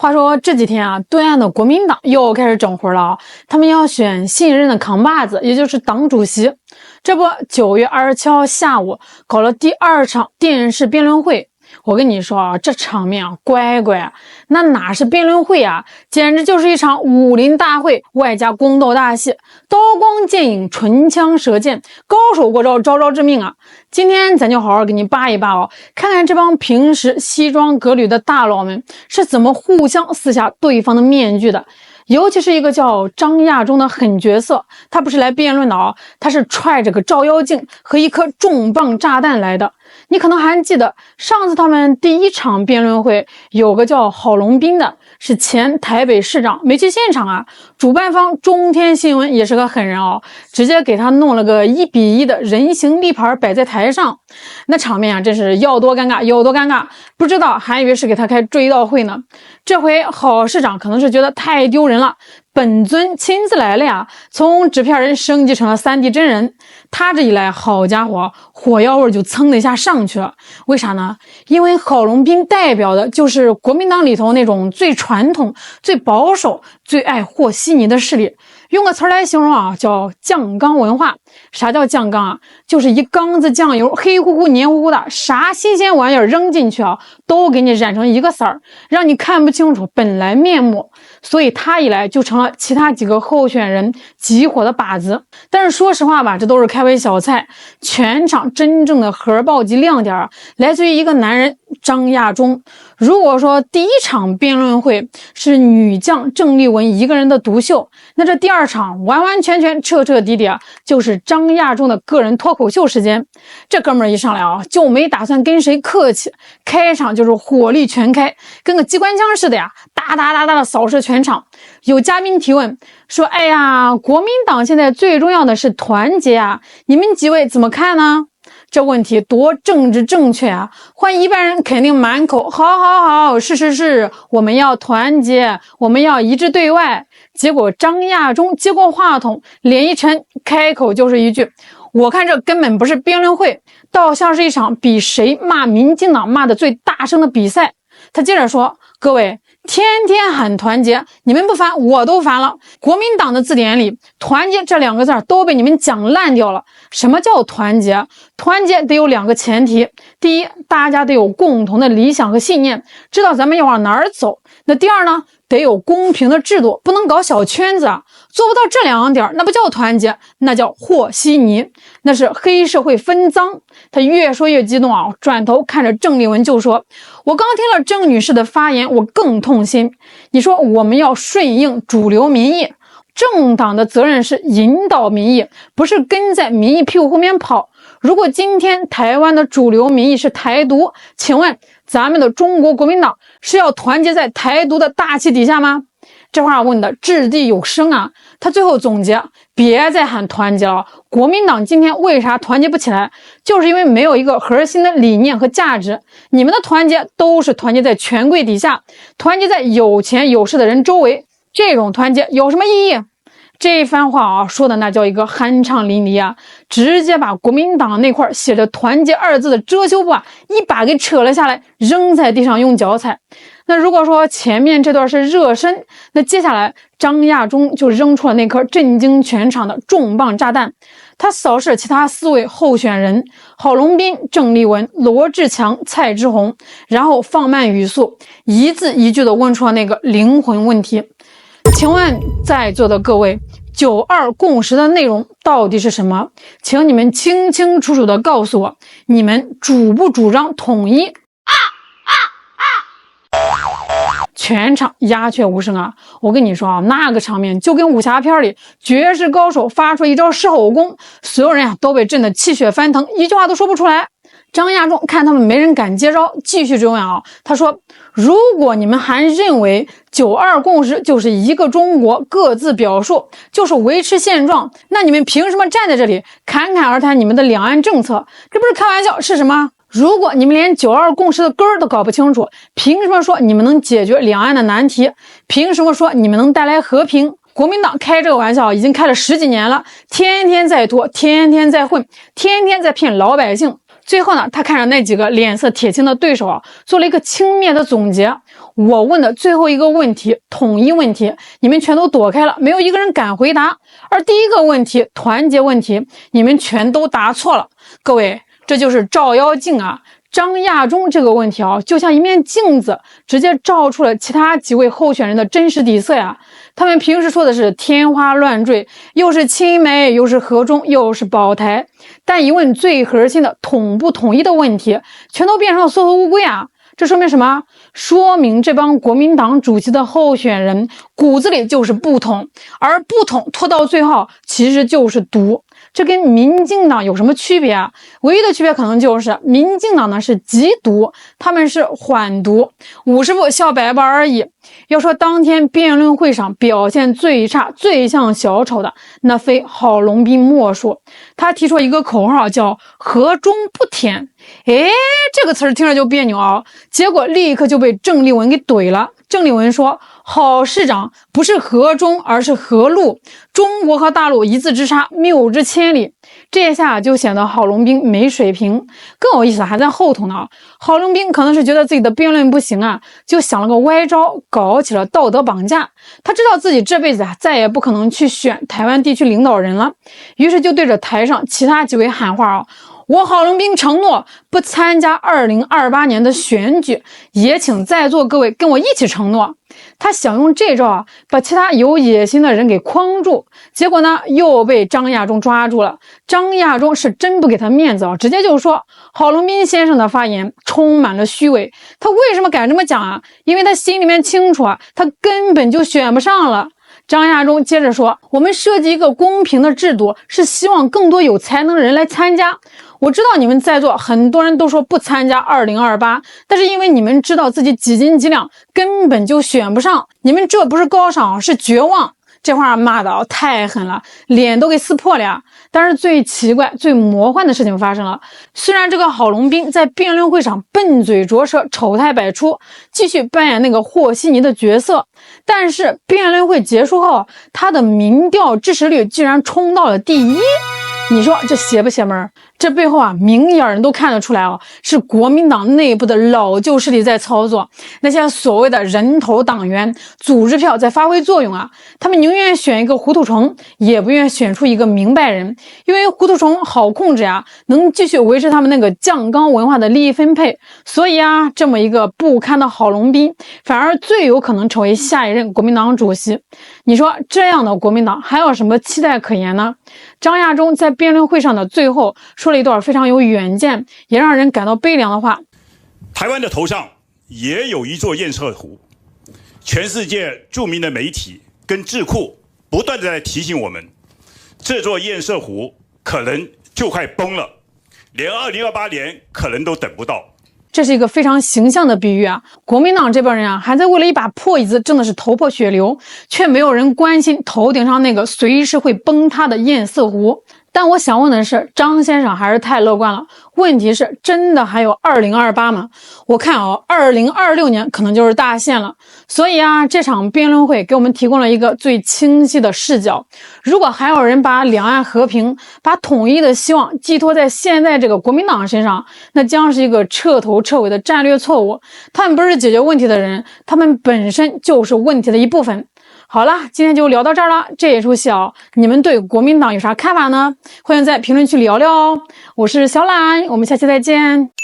话说这几天啊，对岸的国民党又开始整活了啊，他们要选新一任的扛把子，也就是党主席。这不，9月27号下午搞了第2场电视辩论会。我跟你说啊，这场面啊，乖乖，那哪是辩论会啊，简直就是一场武林大会外加宫斗大戏，刀光剑影，唇枪舌剑，高手过招，招招致命啊！今天咱就好好给你扒一扒哦，看看这帮平时西装革履的大佬们是怎么互相撕下对方的面具的。尤其是一个叫张亚中的狠角色，他不是来辩论的啊，他是揣着个照妖镜和一颗重磅炸弹来的。你可能还记得上次他们第1场辩论会，有个叫郝龙斌的，是前台北市长，没去现场啊。主办方中天新闻也是个狠人哦，直接给他弄了个1:1的人形立牌摆在台上，那场面啊，真是要多尴尬有多尴尬，不知道还以为是给他开追悼会呢。这回郝市长可能是觉得太丢人了，本尊亲自来了呀，从纸片人升级成了3D 真人。他这一来，好家伙，火药味就蹭的一下上去了。为啥呢？因为郝龙斌代表的就是国民党里头那种最传统、最保守、最爱和稀泥的势力。用个词来形容啊，叫酱缸文化。啥叫酱缸啊？就是一缸子酱油，黑乎乎黏糊糊的，啥新鲜玩意儿扔进去啊，都给你染成一个色儿，让你看不清楚本来面目。所以他一来就成了其他几个候选人集火的靶子。但是说实话吧，这都是开胃小菜，全场真正的核爆级亮点来自于一个男人张亚中。如果说第1场辩论会是女将郑丽文一个人的独秀，那这第2场完完全全彻彻底底啊，就是张亚中的个人脱口秀时间。这哥们儿一上来啊，就没打算跟谁客气，开场就是火力全开，跟个机关枪似的呀，哒哒哒哒的扫射全场。有嘉宾提问说：“哎呀，国民党现在最重要的是团结啊，你们几位怎么看呢？”这问题多政治正确啊！换一般人肯定满口好好好，是，我们要团结，我们要一致对外。结果张亚中接过话筒，脸一沉，开口就是一句：“我看这根本不是辩论会，倒像是一场比谁骂民进党骂的最大声的比赛。”他接着说：“各位，天天喊团结，你们不烦我都烦了。国民党的字典里，团结这2个字都被你们讲烂掉了。什么叫团结？团结得有2个前提。第一，大家得有共同的理想和信念，知道咱们要往哪儿走。那第二呢，得有公平的制度，不能搞小圈子啊。做不到这2点，那不叫团结，那叫和稀泥，那是黑社会分赃。”他越说越激动啊，转头看着郑丽文就说：“我刚听了郑女士的发言，我更痛心。你说我们要顺应主流民意，政党的责任是引导民意，不是跟在民意屁股后面跑。如果今天台湾的主流民意是台独，请问咱们的中国国民党是要团结在台独的大旗底下吗？”这话问的掷地有声啊！他最后总结：别再喊团结了，国民党今天为啥团结不起来？就是因为没有一个核心的理念和价值。你们的团结都是团结在权贵底下，团结在有钱有势的人周围，这种团结有什么意义？这番话啊，说的那叫一个酣畅淋漓啊，直接把国民党那块写着团结2字的遮羞布啊，一把给扯了下来，扔在地上用脚踩。那如果说前面这段是热身，那接下来张亚中就扔出了那颗震惊全场的重磅炸弹。他扫视其他4位候选人郝龙斌、郑丽文、罗志强、蔡之红，然后放慢语速，一字一句的问出了那个灵魂问题：请问在座的各位，9·2共识的内容到底是什么？请你们清清楚楚的告诉我，你们主不主张统一？全场鸦雀无声啊！我跟你说啊，那个场面就跟武侠片里绝世高手发出一招狮吼功，所有人啊都被震得气血翻腾，一句话都说不出来。张亚中看他们没人敢接招，继续追问啊。他说：“如果你们还认为9·2共识就是一个中国，各自表述，就是维持现状，那你们凭什么站在这里侃侃而谈你们的两岸政策？这不是开玩笑是什么？如果你们连9·2共识的根儿都搞不清楚，凭什么说你们能解决两岸的难题？凭什么说你们能带来和平？国民党开这个玩笑已经开了10几年了，天天在拖，天天在混，天天在骗老百姓。最后呢，他看着那几个脸色铁青的对手啊，做了一个轻蔑的总结：我问的最后一个问题，统一问题，你们全都躲开了，没有一个人敢回答。而第一个问题，团结问题，你们全都答错了。各位，这就是照妖镜啊！张亚中这个问题啊，就像一面镜子，直接照出了其他几位候选人的真实底色呀。他们平时说的是天花乱坠，又是亲美，又是和中，又是保台，但一问最核心的统不统一的问题，全都变成了缩头乌龟啊！这说明什么？说明这帮国民党主席的候选人骨子里就是不统，而不统拖到最后其实就是独。这跟民进党有什么区别啊？唯一的区别可能就是民进党呢是极独，他们是缓独，50步笑百步而已。要说当天辩论会上表现最差、最像小丑的，那非郝龙斌莫属。他提出一个口号叫"和中不舔"，这个词儿听着就别扭啊，结果立刻就被郑丽文给怼了。郑丽文说，郝市长不是和中，而是和陆，中国和大陆一字之差，谬之千里。这下就显得郝龙斌没水平。更有意思还在后头呢，郝龙斌可能是觉得自己的辩论不行啊，就想了个歪招，搞起了道德绑架。他知道自己这辈子再也不可能去选台湾地区领导人了，于是就对着台上其他几位喊话我郝龙斌承诺不参加2028年的选举，也请在座各位跟我一起承诺。他想用这招把其他有野心的人给框住，结果呢又被张亚中抓住了。张亚中是真不给他面子直接就说郝龙斌先生的发言充满了虚伪。他为什么敢这么讲啊？因为他心里面清楚他根本就选不上了。张亚中接着说，我们设计一个公平的制度，是希望更多有才能的人来参加。我知道你们在座很多人都说不参加2028，但是因为你们知道自己几斤几两，根本就选不上。你们这不是高尚，是绝望。这话骂的太狠了，脸都给撕破了呀！但是最奇怪、最魔幻的事情发生了。虽然这个郝龙斌在辩论会上笨嘴拙舌、丑态百出，继续扮演那个和稀泥的角色，但是辩论会结束后，他的民调支持率居然冲到了第1。你说这邪不邪门？这背后明眼人都看得出来是国民党内部的老旧势力在操作。那些所谓的人头党员、组织票在发挥作用他们宁愿选一个糊涂虫，也不愿选出一个明白人，因为糊涂虫好控制能继续维持他们那个酱缸文化的利益分配。所以这么一个不堪的郝龙斌，反而最有可能成为下一任国民党主席。你说这样的国民党还有什么期待可言呢？张亚中在辩论会上的最后说了一段非常有远见，也让人感到悲凉的话。台湾的头上也有一座堰塞湖，全世界著名的媒体跟智库不断的在提醒我们，这座堰塞湖可能就快崩了，连2028年可能都等不到。这是一个非常形象的比喻国民党这帮人还在为了一把破椅子争的是头破血流，却没有人关心头顶上那个随时会崩塌的堰塞湖。但我想问的是，张先生还是太乐观了。问题是，真的还有2028吗？我看2026年可能就是大限了。所以这场辩论会给我们提供了一个最清晰的视角。如果还有人把两岸和平、把统一的希望寄托在现在这个国民党身上，那将是一个彻头彻尾的战略错误。他们不是解决问题的人，他们本身就是问题的一部分。好了，今天就聊到这儿了。这一出戏你们对国民党有啥看法呢？欢迎在评论区聊聊我是小懒，我们下期再见。